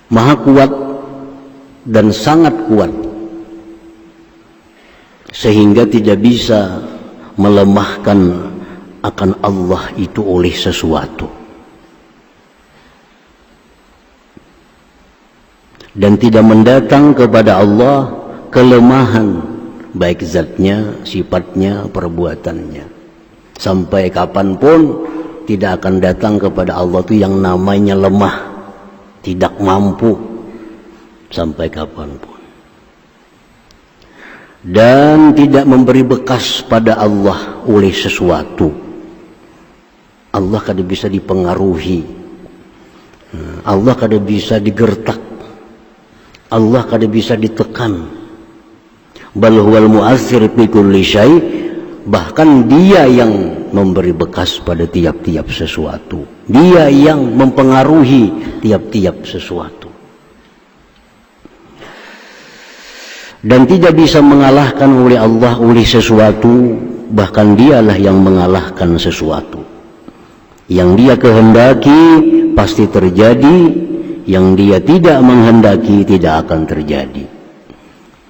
maha kuat dan sangat kuat, sehingga tidak bisa melemahkan akan Allah itu oleh sesuatu, dan tidak mendatang kepada Allah kelemahan baik zatnya, sifatnya, perbuatannya. Sampai kapanpun tidak akan datang kepada Allah itu yang namanya lemah, tidak mampu, sampai kapanpun. Dan tidak memberi bekas pada Allah oleh sesuatu. Allah kada bisa dipengaruhi, Allah kada bisa digertak, Allah kada bisa ditekan. Bal huwal mu'azzir fi kulli syai', bahkan dia yang memberi bekas pada tiap-tiap sesuatu, dia yang mempengaruhi tiap-tiap sesuatu, dan tidak bisa mengalahkan oleh Allah oleh sesuatu, bahkan dialah yang mengalahkan sesuatu. Yang dia kehendaki pasti terjadi, yang dia tidak menghendaki tidak akan terjadi.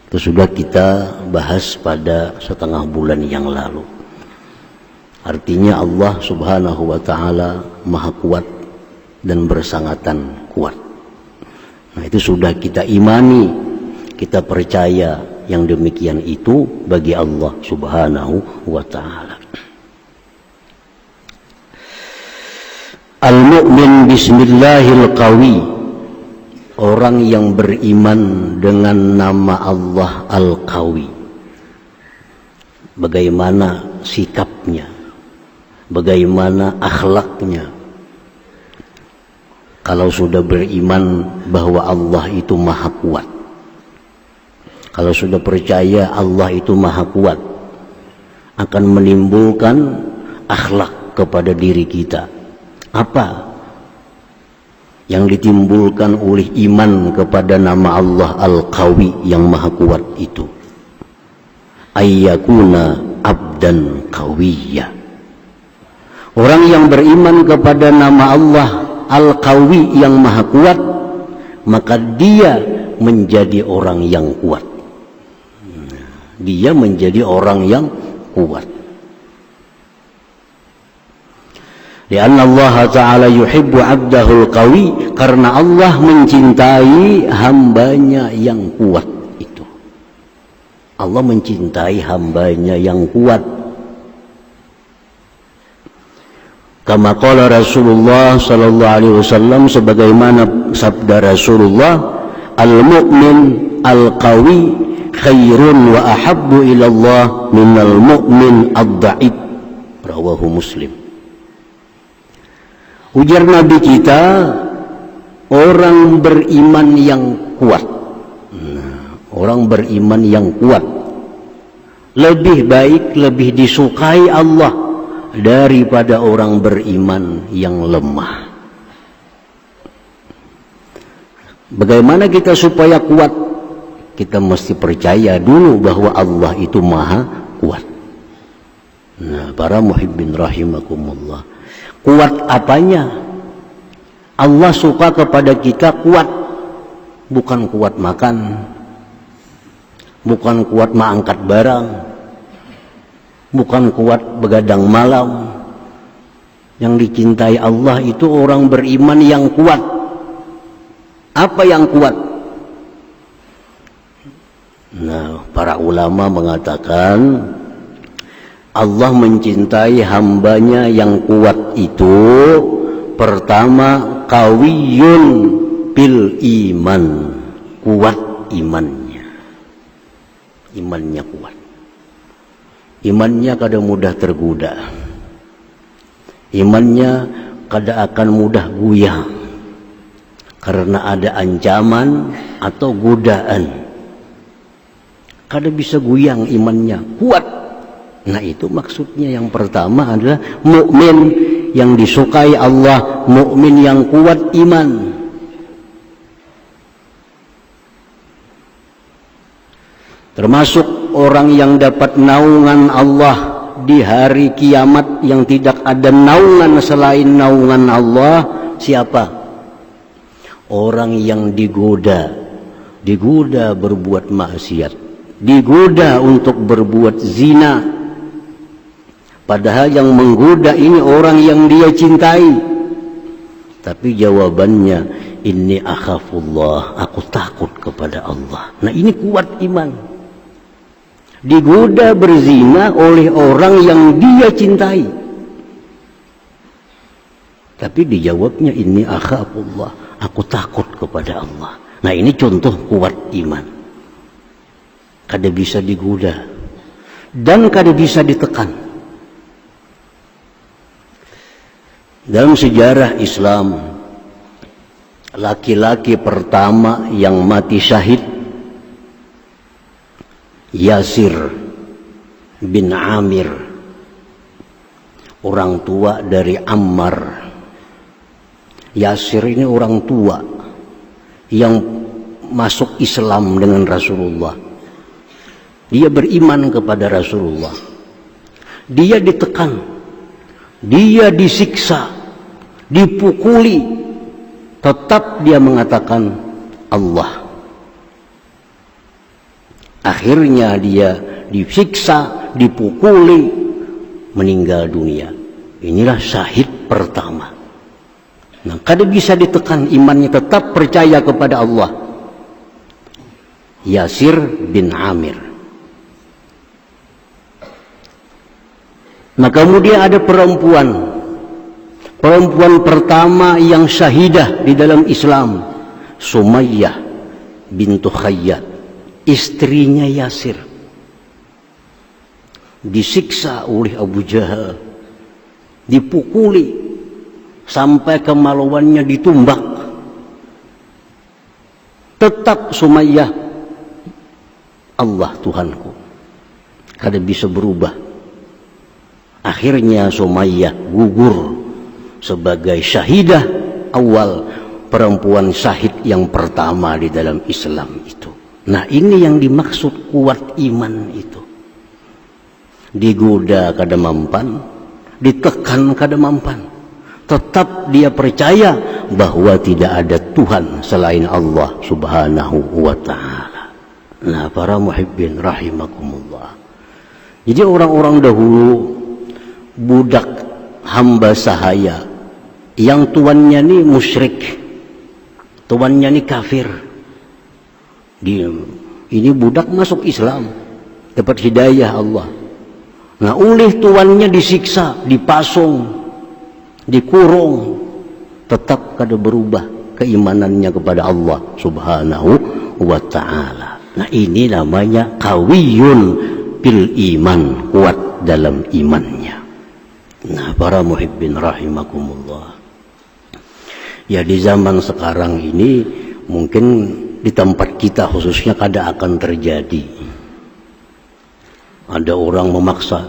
Itu sudah kita bahas pada setengah bulan yang lalu. Artinya Allah subhanahu wa ta'ala maha kuat dan bersangatan kuat. Nah, itu sudah kita imani, kita percaya yang demikian itu bagi Allah subhanahu wa ta'ala. Al-mu'min bismillahil qawi, orang yang beriman dengan nama Allah Al-Qawi. Bagaimana sikapnya, bagaimana akhlaknya kalau sudah beriman bahwa Allah itu maha kuat, kalau sudah percaya Allah itu maha kuat, akan menimbulkan akhlak kepada diri kita. Apa yang ditimbulkan oleh iman kepada nama Allah Al-Qawi yang maha kuat itu? Ayyakuna abdan qawiyya. Orang yang beriman kepada nama Allah Al-Qawi yang maha kuat, maka dia menjadi orang yang kuat. Dia menjadi orang yang kuat. Lianna Allah Ta'ala yuhibbu abdahul qawi, karena Allah mencintai hambanya yang kuat itu. Allah mencintai hambanya yang kuat. Kama qala Rasulullah sallallahu alaihi wasallam, sebagaimana sabda Rasulullah, al-mu'min al-qawi khairun wa ahabbu ila Allah minal mu'min ad-dha'if. Rawahu Muslim. Ujar Nabi kita, orang beriman yang kuat. Orang beriman yang kuat lebih baik, lebih disukai Allah daripada orang beriman yang lemah. Bagaimana kita supaya kuat? Kita mesti percaya dulu bahwa Allah itu maha kuat. Nah, para muhibbin rahimakumullah, kuat apanya? Allah suka kepada kita kuat, bukan kuat makan, bukan kuat mengangkat barang, bukan kuat begadang malam. Yang dicintai Allah itu orang beriman yang kuat. Apa yang kuat? Nah, para ulama mengatakan Allah mencintai hambanya yang kuat itu, pertama, qawiyun bil iman, kuat imannya. Imannya kuat. Imannya kada mudah tergoda. Imannya kada akan mudah goyah karena ada ancaman atau godaan. Kada bisa goyang imannya, kuat. Nah, itu maksudnya. Yang pertama adalah mukmin yang disukai Allah, mukmin yang kuat iman. Termasuk orang yang dapat naungan Allah di hari kiamat yang tidak ada naungan selain naungan Allah. Siapa? orang yang digoda berbuat maksiat, digoda untuk berbuat zina, padahal yang menggoda ini orang yang dia cintai, tapi jawabannya inni akhafullah, aku takut kepada Allah. Nah ini kuat iman. Digoda berzina oleh orang yang dia cintai, tapi dijawabnya inni akhafullah, aku takut kepada Allah. Nah ini contoh kuat iman. Kada bisa digoda dan kada bisa ditekan. Dalam sejarah Islam, laki-laki pertama yang mati syahid Yasir bin Amir, orang tua dari Ammar. Yasir ini orang tua yang masuk Islam dengan Rasulullah. Dia beriman kepada Rasulullah. Dia ditekan, dia disiksa, dipukuli, tetap dia mengatakan Allah. Akhirnya dia disiksa, dipukuli, meninggal dunia. Inilah syahid pertama. Nah, kada bisa ditekan imannya, tetap percaya kepada Allah. Yasir bin Amir. Nah, kemudian ada perempuan pertama yang syahidah di dalam Islam, Sumayyah bintu Khayyat, istrinya Yasir. Disiksa oleh Abu Jahal, dipukuli sampai kemaluannya ditumbak. Tetap Sumayyah, Allah Tuhanku, kada bisa berubah. Akhirnya Sumayyah gugur sebagai syahidah awal, perempuan syahid yang pertama di dalam Islam itu. Nah ini yang dimaksud kuat iman itu. Digoda kada mampan, ditekan kada mampan, tetap dia percaya bahwa tidak ada Tuhan selain Allah subhanahu wa ta'ala. Nah para muhibbin rahimakumullah, jadi orang-orang dahulu, budak hamba sahaya yang tuannya ni musyrik, tuannya ni kafir, ini budak masuk Islam, dapat hidayah Allah. Nah oleh tuannya disiksa, dipasung, dikurung, tetap kada berubah keimanannya kepada Allah subhanahu wa ta'ala. Nah ini namanya qawiyun bil iman, kuat dalam imannya. Nah para muhibbin rahimakumullah, ya di zaman sekarang ini mungkin di tempat kita khususnya kada akan terjadi. Ada orang memaksa,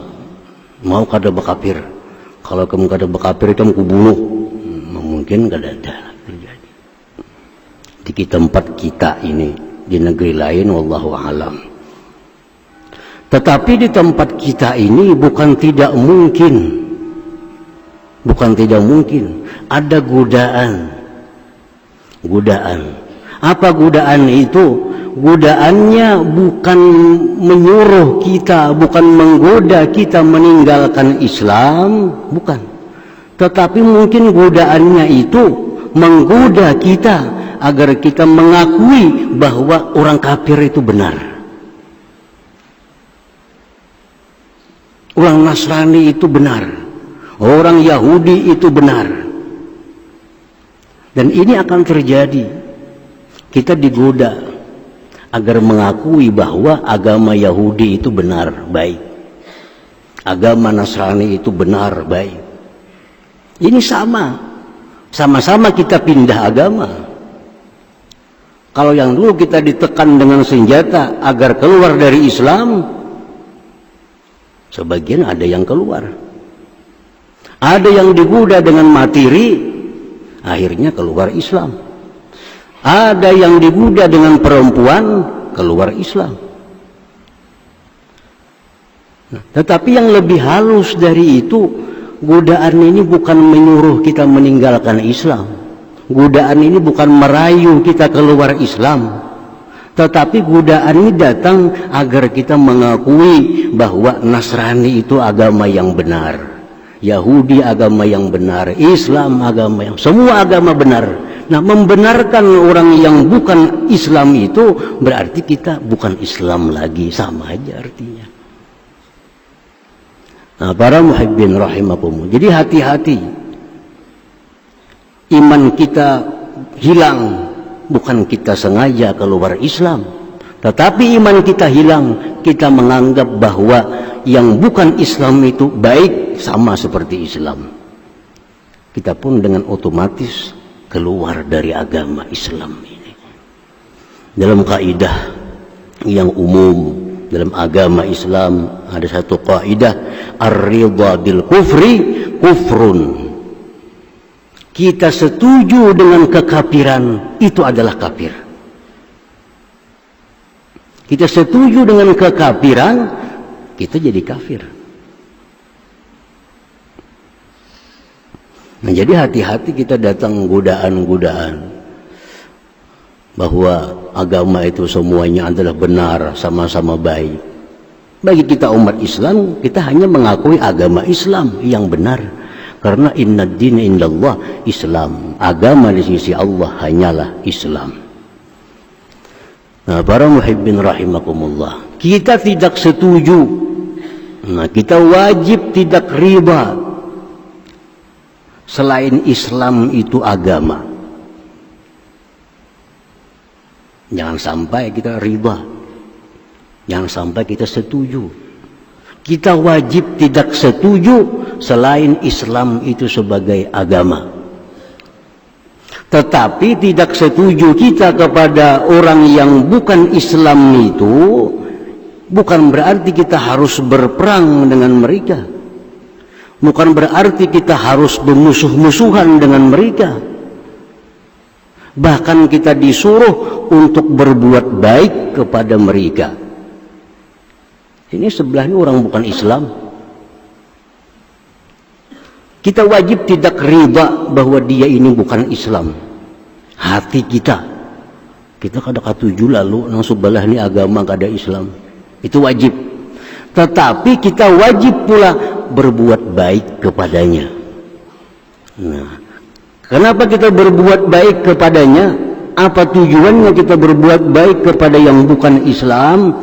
mau kada berkafir, kalau kamu kada berkafir kamu kubunuh. Mungkin kada ada terjadi di tempat kita ini, di negeri lain wallahu alam. Tetapi di tempat kita ini bukan tidak mungkin, ada godaan. Apa godaan itu? Godaannya bukan menyuruh kita, bukan menggoda kita meninggalkan Islam, bukan. Tetapi mungkin godaannya itu menggoda kita agar kita mengakui bahwa orang kafir itu benar, orang Nasrani itu benar, orang Yahudi itu benar. Dan ini akan terjadi. Kita digoda agar mengakui bahwa agama Yahudi itu benar, baik, agama Nasrani itu benar, baik. Ini sama-sama kita pindah agama. Kalau yang dulu kita ditekan dengan senjata agar keluar dari Islam, sebagian ada yang keluar. Ada yang digoda dengan materi, akhirnya keluar Islam. Ada yang digoda dengan perempuan, keluar Islam. Nah, tetapi yang lebih halus dari itu, godaan ini bukan menyuruh kita meninggalkan Islam, Godaan ini bukan merayu kita keluar Islam, tetapi godaan ini datang agar kita mengakui bahwa Nasrani itu agama yang benar, Yahudi agama yang benar, Islam agama yang, semua agama benar. Nah, membenarkan orang yang bukan Islam itu berarti kita bukan Islam lagi, sama aja artinya. Nah, para muhibbin rahimakumullah. Jadi hati-hati. Iman kita hilang bukan kita sengaja keluar Islam, tetapi iman kita hilang kita menganggap bahwa yang bukan Islam itu baik, sama seperti Islam. Kita pun dengan otomatis keluar dari agama Islam ini. Dalam kaidah yang umum dalam agama Islam ada satu kaidah, ar-ridha bil kufri kufrun. Kita setuju dengan kekafiran, itu adalah kafir. Kita setuju dengan kekafiran, kita jadi kafir. Nah, jadi hati-hati kita datang godaan-godaan bahwa agama itu semuanya adalah benar, sama-sama baik. Bagi kita umat Islam, kita hanya mengakui agama Islam yang benar, karena inna dina indallah Islam, agama di sisi Allah hanyalah Islam. Nah, para muhibbin rahimakumullah, kita tidak setuju, nah kita wajib tidak riba selain Islam itu agama. Jangan sampai kita riba, jangan sampai kita setuju. Kita wajib tidak setuju selain Islam itu sebagai agama. Tetapi tidak setuju kita kepada orang yang bukan Islam itu bukan berarti kita harus berperang dengan mereka. Bukan berarti kita harus bermusuh-musuhan dengan mereka. Bahkan kita disuruh untuk berbuat baik kepada mereka. Ini sebelahnya orang bukan Islam. Kita wajib tidak riba bahwa dia ini bukan Islam. Hati kita kada katuju lalu nang sebelah ini agama kada Islam. Itu wajib. Tetapi kita wajib pula berbuat baik kepadanya. Nah, kenapa kita berbuat baik kepadanya? Apa tujuannya kita berbuat baik kepada yang bukan Islam?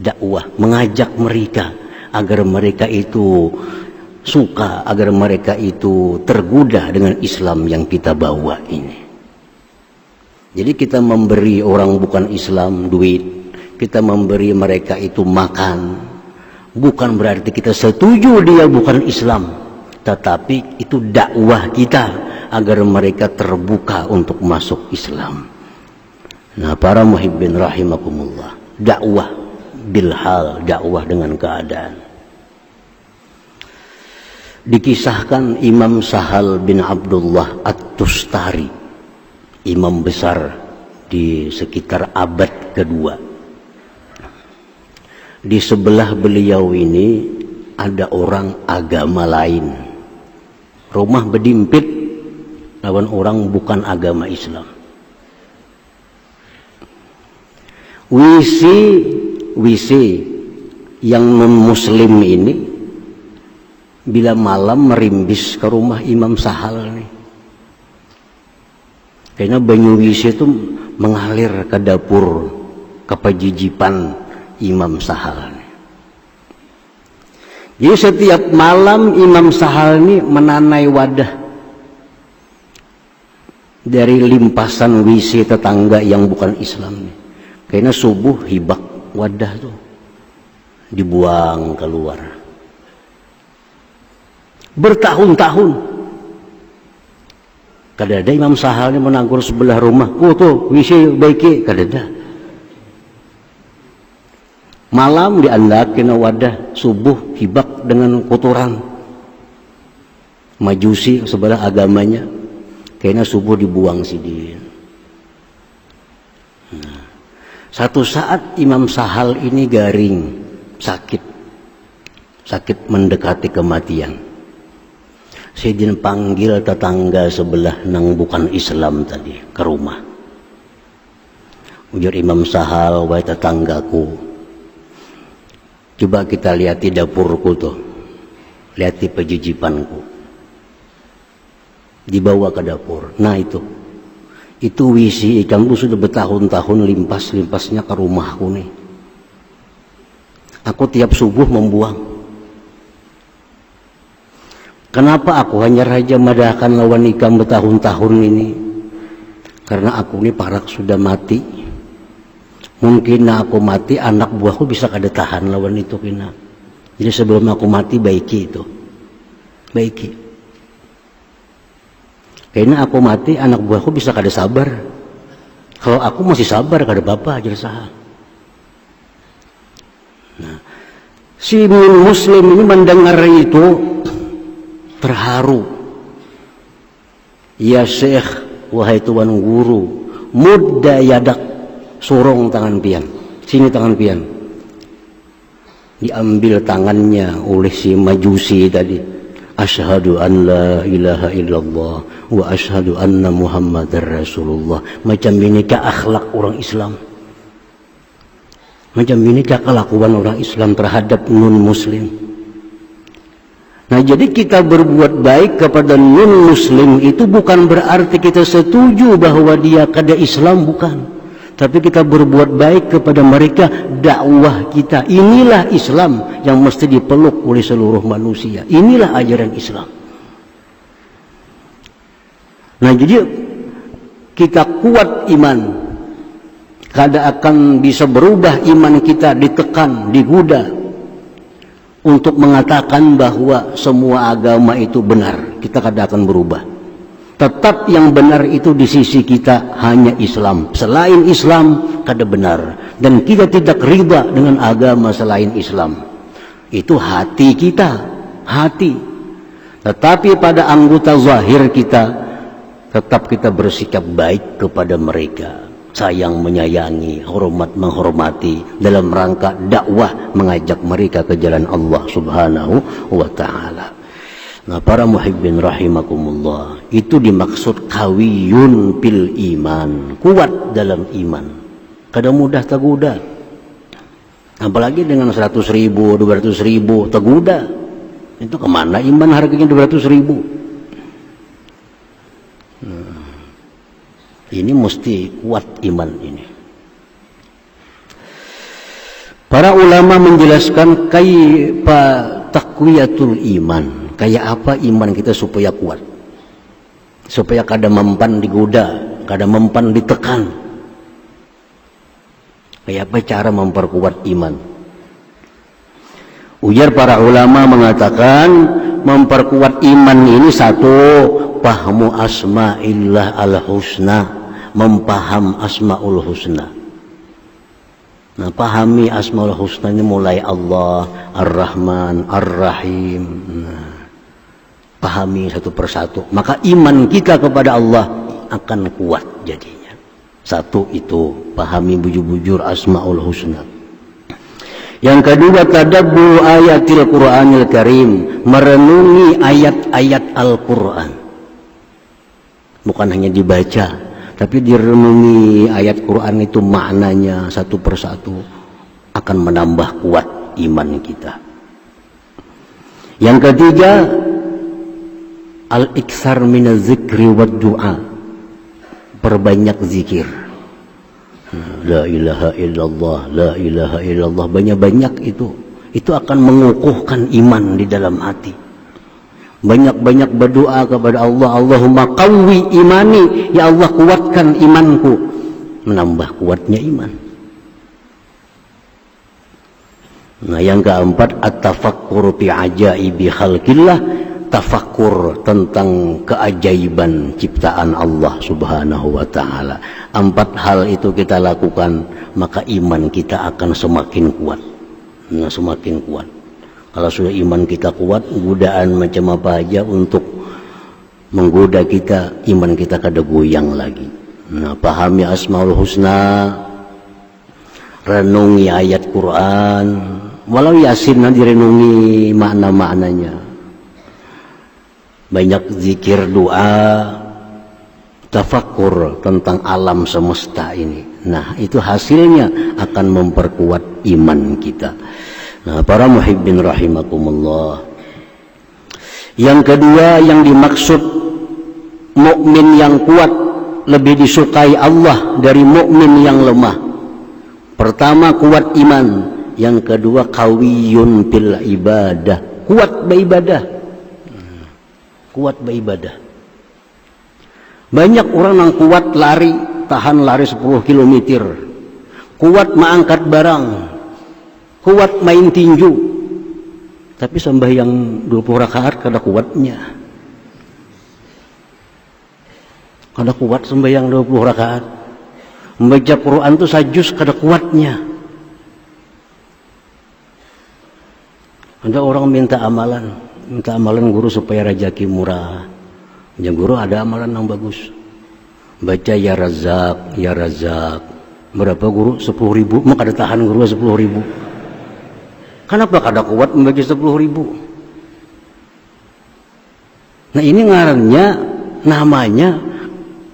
Dakwah, mengajak mereka agar mereka itu suka, agar mereka itu tergoda dengan Islam yang kita bawa ini. Jadi kita memberi orang bukan Islam duit, kita memberi mereka itu makan, bukan berarti kita setuju dia bukan Islam, tetapi itu dakwah kita agar mereka terbuka untuk masuk Islam. Nah, para muhibbin rahimakumullah, dakwah bilhal, dakwah dengan keadaan. Dikisahkan Imam Sahal bin Abdullah At-Tustari, imam besar di sekitar abad kedua. Di sebelah beliau ini ada orang agama lain, rumah berdimpit lawan orang bukan agama Islam. WC yang non-muslim ini bila malam merimbis ke rumah Imam Sahal nih, karena banyu WC itu mengalir ke dapur kepajijipan Imam Sahal nih. Jadi setiap malam Imam Sahal ini menanai wadah dari limpasan WC tetangga yang bukan Islam nih. Karena subuh hibak wadah tuh dibuang keluar. Bertahun-tahun kadada Imam Sahal ini menanggur sebelah rumah, oh tuh WC baiki, kadada. Malam diandakin wadah, subuh hibak dengan kotoran majusi sebelah agamanya, karena subuh dibuang sidin. Nah, satu saat Imam Sahal ini garing, sakit mendekati kematian. Sidin panggil tetangga sebelah nang bukan Islam tadi ke rumah. Ujar Imam Sahal, wahai tetanggaku, coba kita lihat di dapurku tuh, lihat di pejijipanku. Dibawa ke dapur. Nah itu WC ikanku sudah bertahun-tahun limpas-limpasnya ke rumahku nih. Aku tiap subuh membuang. Kenapa aku hanya raja madahkan lawan ikan bertahun-tahun ini? Karena aku ini parak sudah mati. Mungkin aku mati, anak buahku bisa kada tahan lawan itu kina. Jadi sebelum aku mati baiki itu. Baiki. Karena aku mati, anak buahku bisa kada sabar. Kalau aku masih sabar, kada apa-apa aja sah. Nah, si muslim ini mendengar itu terharu. Ya Syekh, wahai tuan guru, mudda yadak, sorong tangan pian. Sini tangan pian. Diambil tangannya oleh si majusi tadi. Asyhadu an la ilaha illallah wa asyhadu anna muhammadar rasulullah. Macam inikah akhlak orang Islam. Macam inikah kelakuan orang Islam terhadap non-muslim. Nah, jadi kita berbuat baik kepada non-muslim itu bukan berarti kita setuju bahwa dia kada Islam, bukan. Tapi kita berbuat baik kepada mereka, dakwah kita. Inilah Islam yang mesti dipeluk oleh seluruh manusia. Inilah ajaran Islam. Nah, jadi kita kuat iman. Kada akan bisa berubah iman kita ditekan, digoda untuk mengatakan bahwa semua agama itu benar. Kita kada akan berubah. Tetap yang benar itu di sisi kita hanya Islam. Selain Islam kada benar. Dan kita tidak riba dengan agama selain Islam. Itu hati kita, hati. Tetapi pada anggota zahir kita, tetap kita bersikap baik kepada mereka. Sayang menyayangi, hormat menghormati, dalam rangka dakwah mengajak mereka ke jalan Allah Subhanahu wa ta'ala. Nah, para muhibbin rahimakumullah, itu dimaksud kawiyun pil iman, kuat dalam iman. Kada mudah tergoda. Apalagi dengan 100.000, 200.000 tergoda. Itu kemana iman harganya 200.000? Nah, ini mesti kuat iman ini. Para ulama menjelaskan kaifa taqwiyatul iman. Kayak apa iman kita supaya kuat, supaya kada mempan digoda, kada mempan ditekan. Kayak apa cara memperkuat iman? Ujar para ulama mengatakan memperkuat iman ini satu, pahmu asma'illah al-husna, mempaham asma'ul husna. Nah, pahami asma'ul husna ini mulai Allah, Ar-Rahman, Ar-Rahim. Nah, pahami satu persatu, maka iman kita kepada Allah akan kuat jadinya. Satu itu, pahami bujur-bujur asma'ul husna. Yang kedua, tadabbur ayatil Qur'anil Karim, merenungi ayat-ayat Al-Qur'an. Bukan hanya dibaca, tapi direnungi ayat Qur'an itu maknanya satu persatu, akan menambah kuat iman kita. Yang ketiga, al-iksar minaz zikri wad du'a, perbanyak zikir. La ilaha illallah, la ilaha illallah, banyak-banyak itu akan mengukuhkan iman di dalam hati. Banyak-banyak berdoa kepada Allah, Allahumma qawwi imani, ya Allah kuatkan imanku, menambah kuatnya iman. Nah, yang keempat, at-tafakkur fi ajaibi khalqillah, tafakkur tentang keajaiban ciptaan Allah Subhanahu wa ta'ala. 4 hal itu kita lakukan, maka iman kita akan semakin kuat. Nah, semakin kuat. Kalau sudah iman kita kuat, godaan macam apa aja untuk menggoda kita, iman kita kada goyang lagi. Nah, pahami asmaul husna, renungi ayat Quran, walau Yasin nanti renungi makna-maknanya. banyak zikir, doa, tafakkur tentang alam semesta ini. Nah, itu hasilnya akan memperkuat iman kita. Nah, para muhibbin rahimakumullah. Yang kedua yang dimaksud mukmin yang kuat lebih disukai Allah dari mukmin yang lemah. Pertama, kuat iman. Yang kedua, qawiyun bil ibadah, kuat beribadah. Kuat beribadah. Banyak orang yang kuat lari, tahan lari 10 km. Kuat mengangkat barang. Kuat main tinju. Tapi sembahyang 20 rakaat kada kuatnya. Kada kuat sembahyang 20 rakaat. Membaca Quran itu sajus kada kuatnya. Ada orang minta amalan guru supaya rezeki murah. Yang guru ada amalan yang bagus. Baca ya Razak, ya Razak. Berapa guru? 10.000. Maka ada tahan guru 10.000. Kenapa kada kuat membaca 10.000? Nah, ini ngarannya, namanya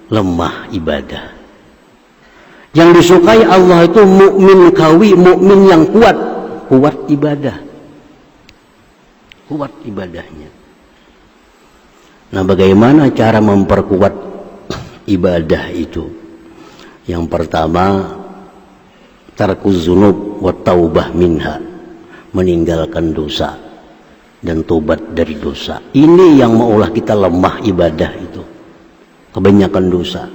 lemah ibadah. Yang disukai Allah itu mukmin kawi, mukmin yang kuat, kuat ibadah. Kuat ibadahnya. Nah, bagaimana cara memperkuat ibadah itu? Yang pertama, tarkuz dzunub wa taubah minha, meninggalkan dosa dan tobat dari dosa. Ini yang maulah kita lemah ibadah itu. Kebanyakan dosa.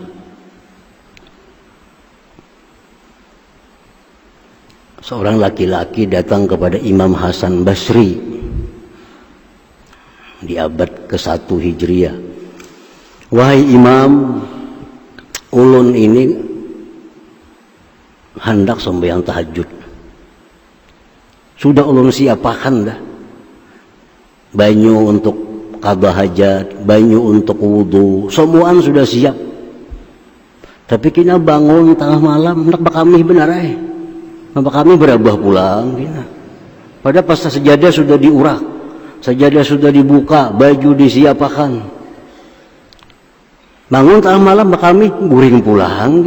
Seorang laki-laki datang kepada Imam Hasan Basri di abad ke-1 Hijriah. Wahai Imam, ulun ini hendak sembahyang tahajud. Sudah ulun siapakan dah. Banyu untuk qada hajat, banyu untuk wudu, semuaan sudah siap. Tapi kena bangun tengah malam, hendak bakami benar Nampak kami berabah pulang. Padahal pas sejadah sudah diurak, sejadah sudah dibuka, baju disiapakan. Bangun tengah malam kami guring pulang.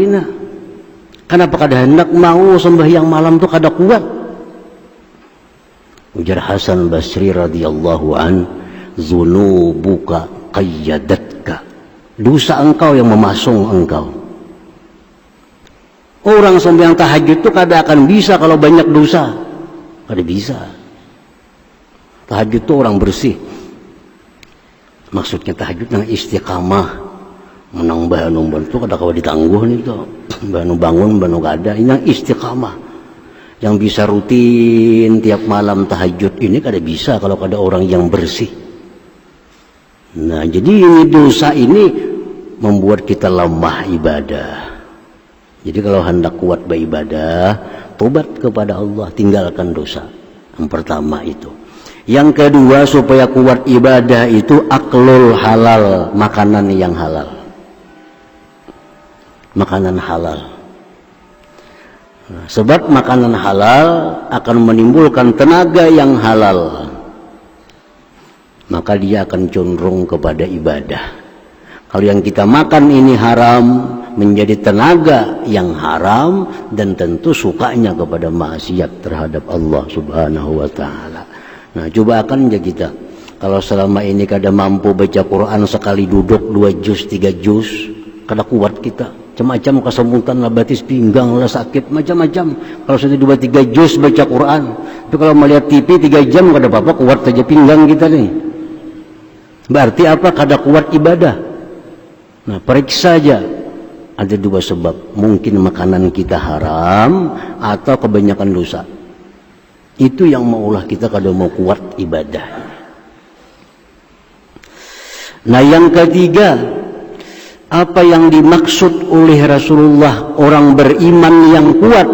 Kenapa kada hendak mau sembahyang malam tu kada kuat? Ujar Hasan Basri radhiyallahu an, zunubuka qayyadatka. Dosa engkau yang memasung engkau. Orang sembahyang tahajud itu kada akan bisa kalau banyak dosa. Kada bisa. Tahajud itu orang bersih. Maksudnya tahajud yang istiqamah. Menang banu itu kada kawa ditangguh nih tuh. Banu bangun, banu kada. Ini yang istiqamah. Yang bisa rutin tiap malam tahajud ini kada bisa kalau kada orang yang bersih. Nah, jadi ini dosa ini membuat kita lemah ibadah. Jadi kalau hendak kuat beribadah, tobat kepada Allah, tinggalkan dosa. Yang pertama itu. Yang kedua, supaya kuat ibadah itu aklul halal, makanan yang halal. Makanan halal. Nah, sebab makanan halal akan menimbulkan tenaga yang halal. Maka dia akan cenderung kepada ibadah. Kalau yang kita makan ini haram, menjadi tenaga yang haram dan tentu sukanya kepada maksiat terhadap Allah Subhanahu wa taala. Nah, coba akan aja kita kalau selama ini kada mampu baca Quran sekali duduk 2 juz 3 juz, kada kuat kita. Macam-macam kesemutan lah, batis pinggang lah sakit, macam-macam. Kalau sudah 2-3 juz baca Quran, tapi kalau melihat TV 3 jam kada apa-apa, kuat saja pinggang kita nih. Berarti apa? Kada kuat ibadah. Nah, periksa aja. Ada 2 sebab. Mungkin makanan kita haram atau kebanyakan dosa. Itu yang maulah kita kada mau kuat ibadah. Nah, yang ketiga, apa yang dimaksud oleh Rasulullah orang beriman yang kuat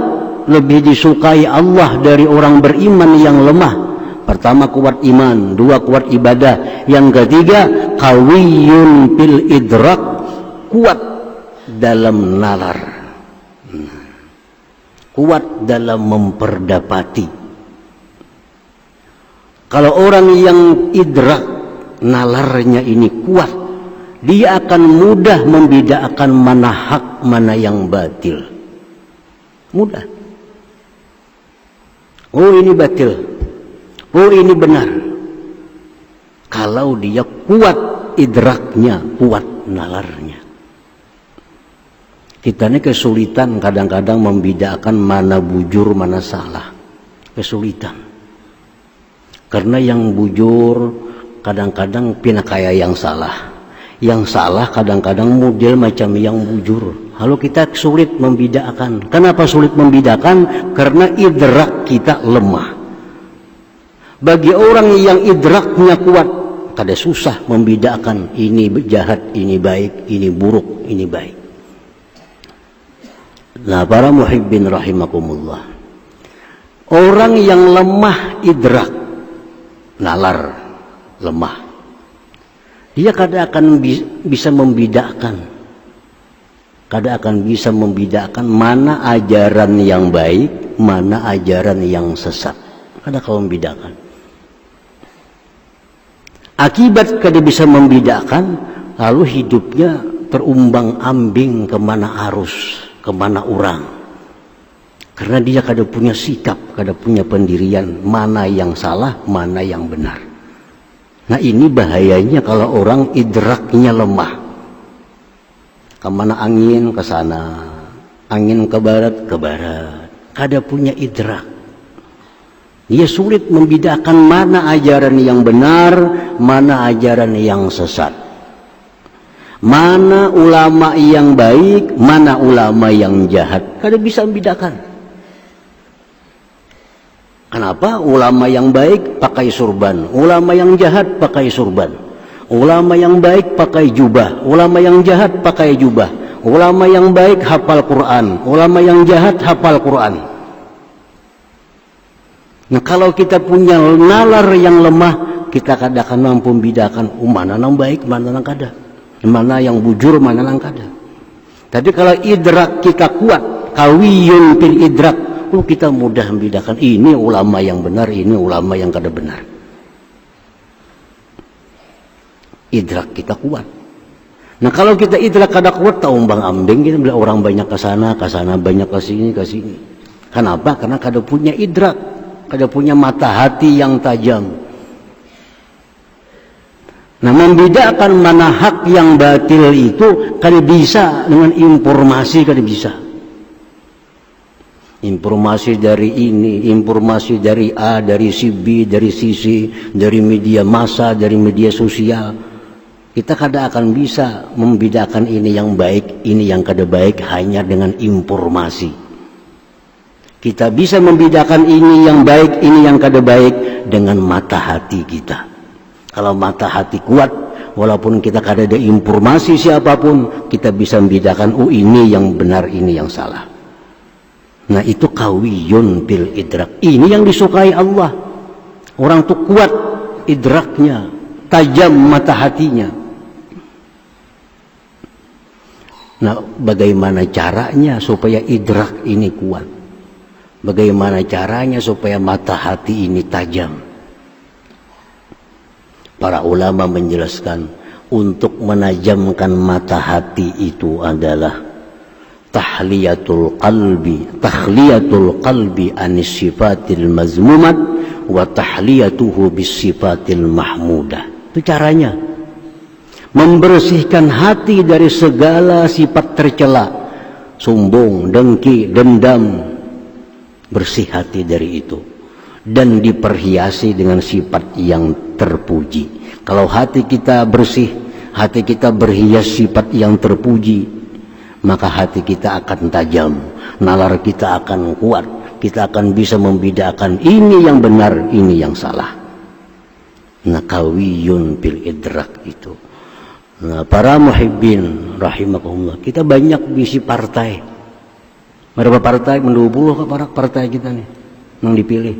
lebih disukai Allah dari orang beriman yang lemah? Pertama, kuat iman. 2, kuat ibadah. Yang ketiga, qawiyun fil idrak, kuat dalam nalar, kuat dalam memperdapati. Kalau orang yang idrak, nalarnya ini kuat, dia akan mudah membedakan mana hak, mana yang batil. Mudah. Oh ini batil, oh ini benar. Kalau dia kuat idraknya, kuat nalarnya. Kita ini kesulitan kadang-kadang membedakan mana bujur, mana salah. Kesulitan. Karena yang bujur kadang-kadang pinakaya yang salah. Yang salah kadang-kadang model macam yang bujur. Lalu kita sulit membedakan. Kenapa sulit membedakan? Karena idrak kita lemah. Bagi orang yang idraknya kuat, kada susah membedakan ini jahat, ini baik, ini buruk, ini baik. Nah, para muhibbin rahimakumullah, orang yang lemah idrak, nalar, lemah, dia kada akan bisa membedakan, mana ajaran yang baik, mana ajaran yang sesat. Kada kau membedakan. Akibat kada bisa membedakan, lalu hidupnya terumbang-ambing kemana arus, kemana orang. Karena dia kada punya sikap, kada punya pendirian, mana yang salah, mana yang benar. Nah ini bahayanya kalau orang idraknya lemah. Kemana angin, ke sana. Angin ke barat, ke barat. Kada punya idrak. Dia sulit membedakan mana ajaran yang benar, mana ajaran yang sesat. Mana ulama yang baik, mana ulama yang jahat. Kada bisa membedakan. Kenapa? Ulama yang baik pakai surban, ulama yang jahat pakai surban. Ulama yang baik pakai jubah, ulama yang jahat pakai jubah. Ulama yang baik hafal Quran, ulama yang jahat hafal Quran. Nah kalau kita punya nalar yang lemah, kita kada akan mampu membedakan mana yang baik, mana yang kada. Mana yang bujur, mana yang kada. Tapi kalau idrak kita kuat, kawiyun fil idrak, kita mudah membedakan ini ulama yang benar, ini ulama yang kada benar. Idrak kita kuat. Nah kalau kita idrak kada kuat, umbang-ambing kita bila orang banyak ke sana banyak ke sini, ke sini. Kenapa? Karena kada punya idrak, kada punya mata hati yang tajam. Nah membedakan mana hak yang batil itu kada bisa dengan informasi, kada bisa. Informasi dari ini, informasi dari A, dari si B, dari si C, dari media massa, dari media sosial. Kita kada akan bisa membedakan ini yang baik, ini yang kada baik hanya dengan informasi. Kita bisa membedakan ini yang baik, ini yang kada baik dengan mata hati kita. Kalau mata hati kuat, walaupun kita kada ada informasi siapapun, kita bisa membedakan, oh ini yang benar, ini yang salah. Nah itu kawiyun bil idrak. Ini yang disukai Allah. Orang itu kuat idraknya, tajam mata hatinya. Nah bagaimana caranya supaya idrak ini kuat? Bagaimana caranya supaya mata hati ini tajam? Para ulama menjelaskan untuk menajamkan mata hati itu adalah tahliyatul qalbi anis sifatil mazmumat wa tahliyatuhu bis sifatil mahmudah. Itu caranya. Membersihkan hati dari segala sifat tercela, sombong, dengki, dendam. Bersih hati dari itu dan diperhiasi dengan sifat yang terpuji. Kalau hati kita bersih, hati kita berhias sifat yang terpuji, maka hati kita akan tajam, nalar kita akan kuat, kita akan bisa membedakan ini yang benar, ini yang salah. Nah kawiyun bil idrak itu. Nah para muhibbin rahimakumullah, kita banyak bisi partai. Berapa partai? 20 ke partai kita nih yang dipilih.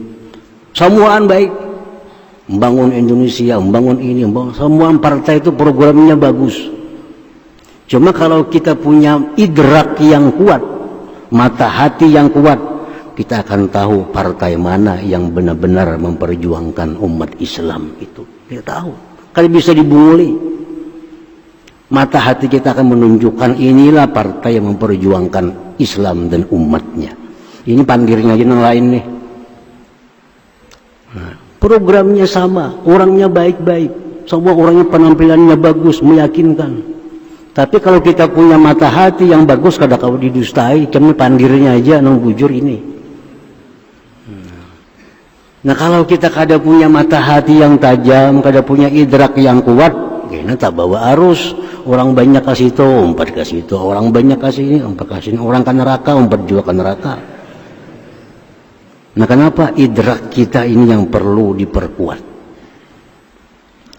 Semuaan baik, membangun Indonesia, membangun ini, membangun. Semua partai itu programnya bagus. Cuma kalau kita punya idrak yang kuat, mata hati yang kuat, kita akan tahu partai mana yang benar-benar memperjuangkan umat Islam itu. Kita tahu. Kalau bisa dibunguli, mata hati kita akan menunjukkan inilah partai yang memperjuangkan Islam dan umatnya. Ini panggirnya aja yang lain nih. Nah, programnya sama, orangnya baik-baik, semua orangnya penampilannya bagus, meyakinkan. Tapi kalau kita punya mata hati yang bagus, kada kau didustai, kami panggirnya aja nang bujur ini. Nah kalau kita kada punya mata hati yang tajam, kada punya idrak yang kuat, kena tak bawa arus. Orang banyak kasih itu, umpat kasih itu. Orang banyak kasih ini, umpat kasih ini. Orang ke neraka, umpat juga ke neraka. Nah kenapa? Idrak kita ini yang perlu diperkuat.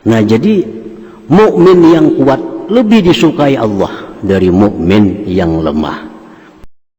Nah jadi mukmin yang kuat lebih disukai Allah dari mukmin yang lemah.